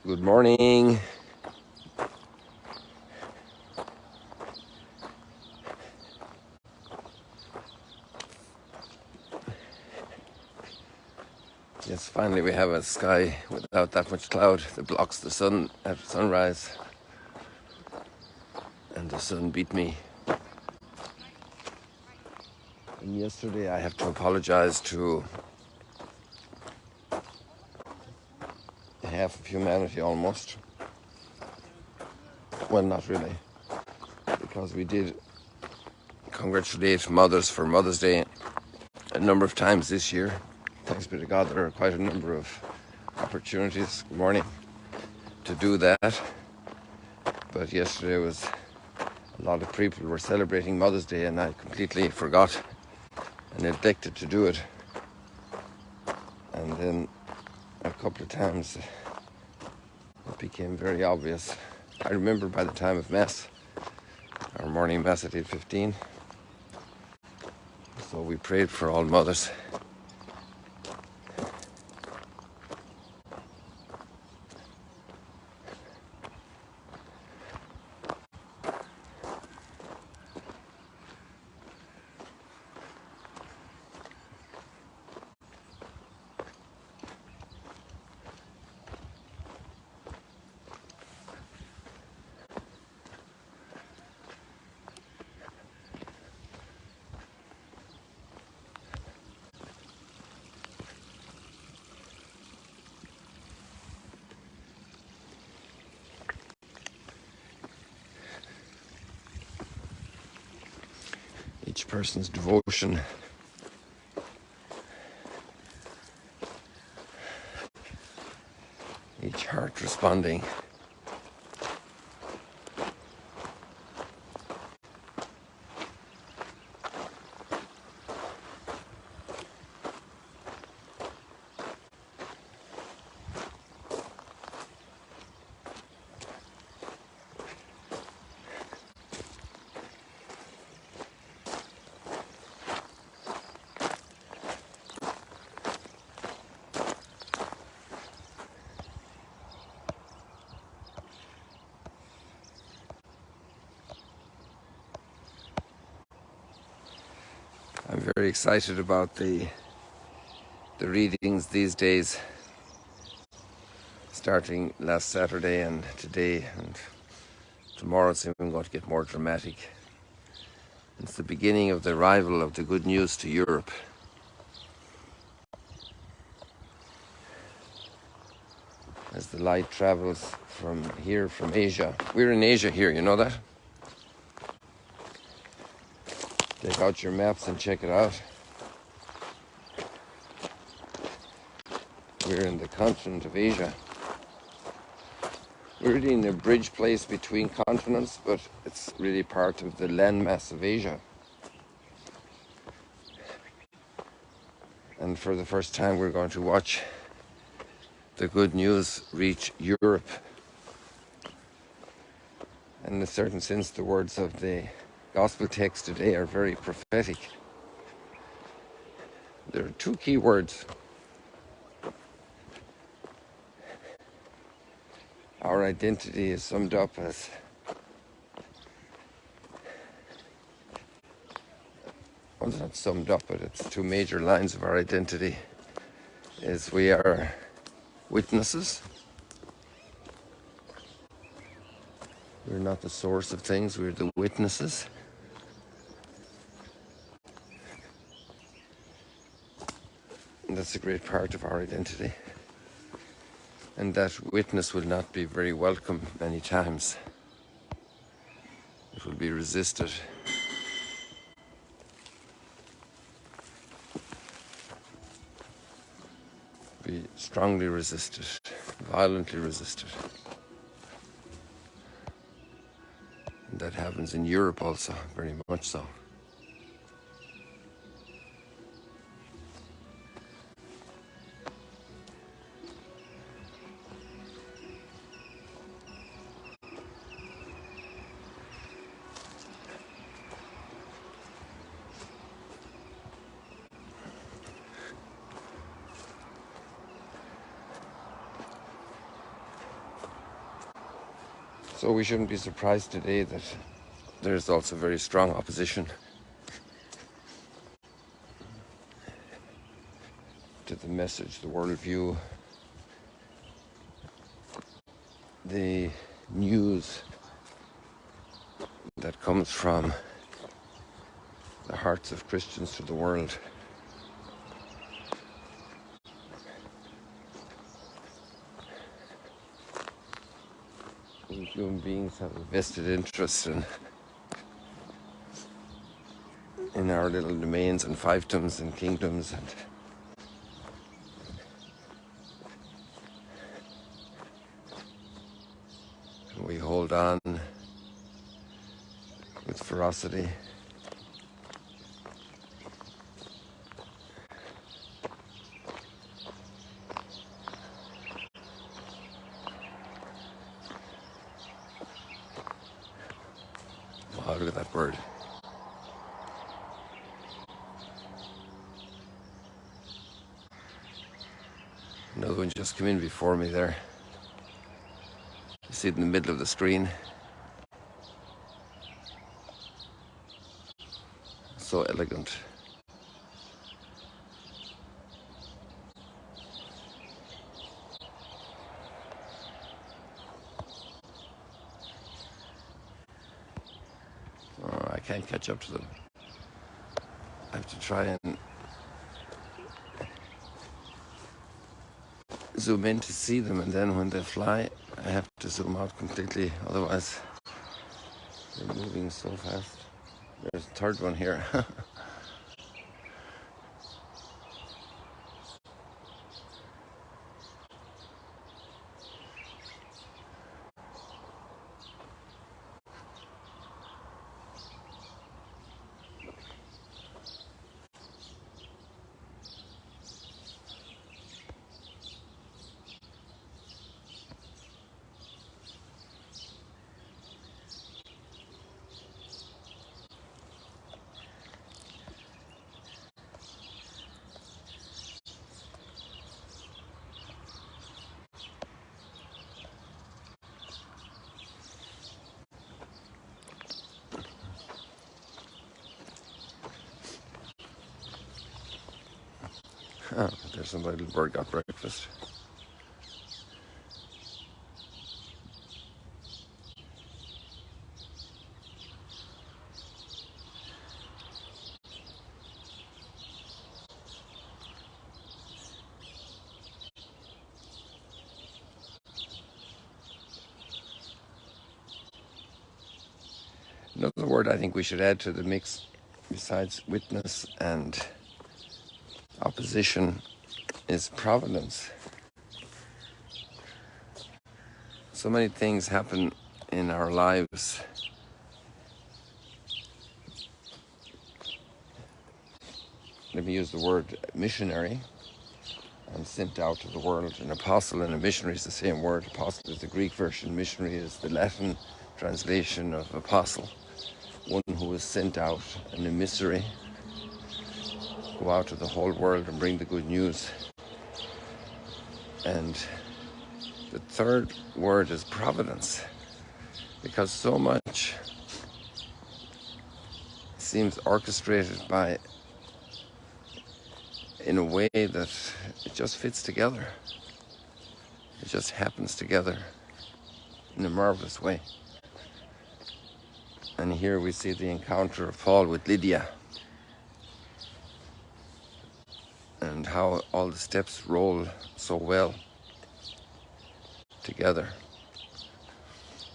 Good morning. Yes, finally we have a sky without that much cloud that blocks the sun at sunrise. And the sun beat me. And yesterday I have to apologize to half of humanity almost. Well, not really. Because we did congratulate mothers for Mother's Day a number of times this year. Thanks be to God, there are quite a number of opportunities, good morning, to do that. But yesterday was a lot of people were celebrating Mother's Day and I completely forgot and neglected to do it. And then a couple of times it became very obvious. I remember by the time of Mass, our morning Mass at 8:15, so we prayed for all mothers. Each person's devotion, each heart responding. I'm very excited about the readings these days, starting last Saturday and today, and tomorrow it's even going to get more dramatic. It's the beginning of the arrival of the good news to Europe. As the light travels from Asia. We're in Asia here, you know that? Take out your maps and check it out. We're in the continent of Asia. We're really in a bridge place between continents, but it's really part of the landmass of Asia. And for the first time, we're going to watch the good news reach Europe. In a certain sense, the words of the gospel text today are very prophetic. There are two key words. Our identity is summed up as well, it's not summed up, but it's two major lines of our identity. Is we are witnesses. We're not the source of things, we're the witnesses. And that's a great part of our identity. And that witness will not be very welcome many times. It will be resisted. Be strongly resisted, violently resisted. And that happens in Europe also, very much so. So we shouldn't be surprised today that there's also very strong opposition to the message, the worldview, the news that comes from the hearts of Christians to the world. Human beings have a vested interest in our little domains and fiefdoms and kingdoms, and we hold on with ferocity. Wow, look at that bird. Another one just came in before me there. You see it in the middle of the screen. So elegant. Oh, I can't catch up to them. I have to try and zoom in to see them, and then when they fly, I have to zoom out completely. Otherwise, they're moving so fast. There's a third one here. Oh, there's somebody, little bird got breakfast. Another word I think we should add to the mix, besides witness and opposition, is providence. So many things happen in our lives let me use the word missionary. I'm sent out to the world. An apostle and a missionary is the same word. Apostle is the Greek version, missionary is the Latin translation of apostle. One who is sent out, an emissary, go out to the whole world and bring the good news. And the third word is providence, because so much seems orchestrated by, in a way that it just fits together. It just happens together in a marvelous way. And here we see the encounter of Paul with Lydia, and how all the steps roll so well together.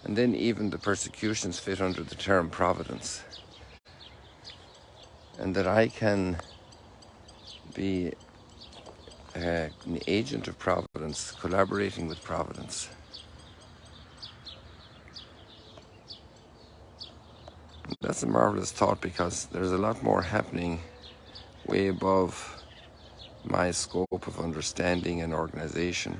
And then even the persecutions fit under the term providence. And that I can be an agent of providence, collaborating with providence. That's a marvelous thought, because there's a lot more happening way above my scope of understanding and organization.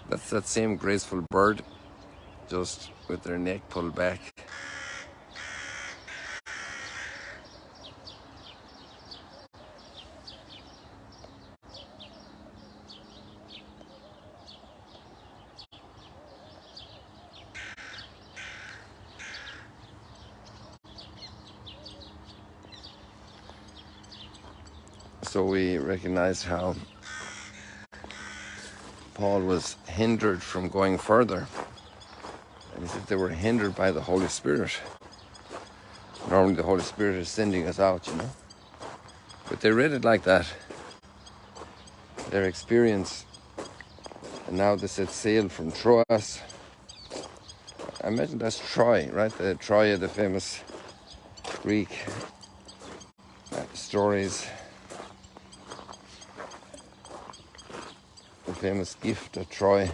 That's that same graceful bird, just with their neck pulled back. So we recognize how Paul was hindered from going further. And he said they were hindered by the Holy Spirit. Normally the Holy Spirit is sending us out, you know. But they read it like that. Their experience. And now they set sail from Troas. I imagine that's Troy, right? The Troy, the famous Greek stories. The famous gift of Troy.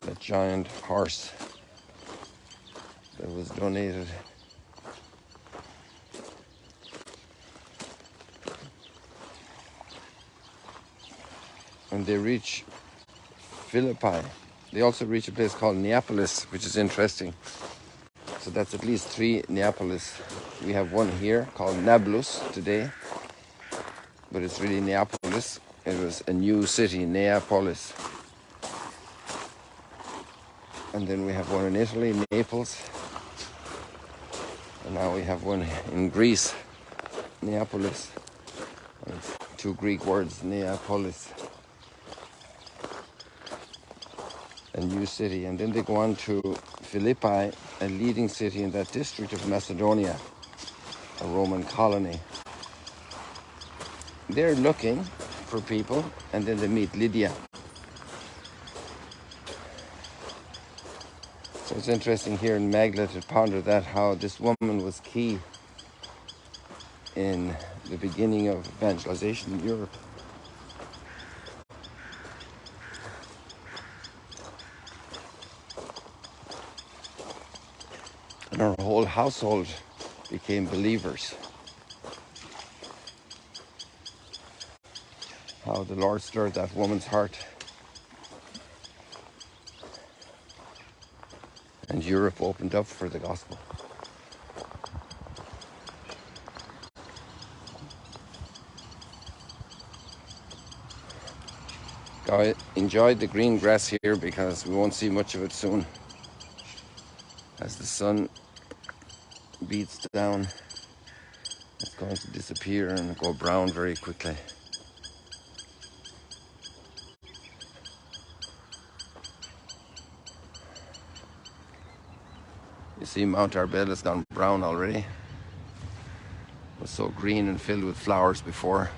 That giant horse that was donated. And they reach Philippi. They also reach a place called Neapolis, which is interesting. So that's at least 3 Neapolis. We have one here called Nablus today, but it's really Neapolis. It was a new city, Neapolis. And then we have one in Italy, Naples. And now we have one in Greece, Neapolis. And it's 2 Greek words, Neapolis. A new city. And then they go on to Philippi, a leading city in that district of Macedonia, a Roman colony. They're looking for people, and then they meet Lydia. So it's interesting here in Magla to ponder that, how this woman was key in the beginning of evangelization in Europe. And her whole household became believers. How the Lord stirred that woman's heart. And Europe opened up for the gospel. I enjoyed the green grass here because we won't see much of it soon. As the sun beats down, it's going to disappear and go brown very quickly. You see, Mount Arbel has gone brown already. It was so green and filled with flowers before.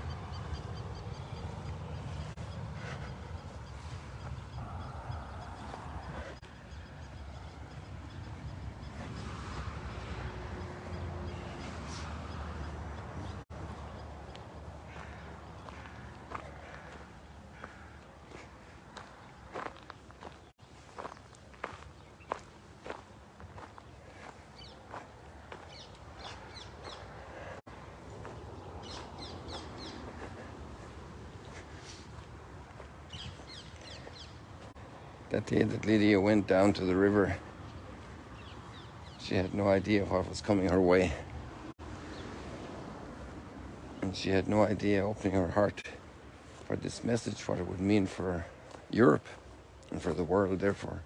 That day that Lydia went down to the river, she had no idea what was coming her way. And she had no idea, opening her heart for this message, what it would mean for Europe and for the world, therefore.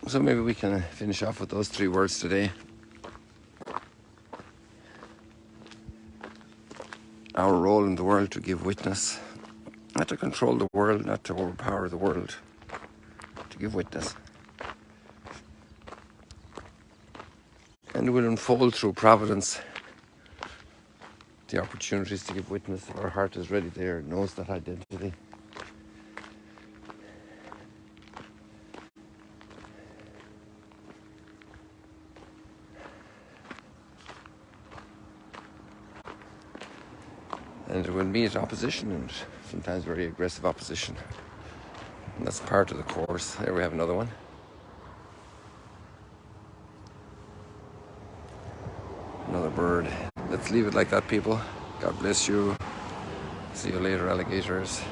So maybe we can finish off with those 3 words today. our role in the world to give witness, not to control the world, not to overpower the world, to give witness. And it will unfold through Providence, the opportunities to give witness. Our heart is ready there, it knows that identity. And it will meet opposition, and sometimes very aggressive opposition. And that's part of the course. There we have another one. Another bird. Let's leave it like that, people. God bless you. See you later, alligators.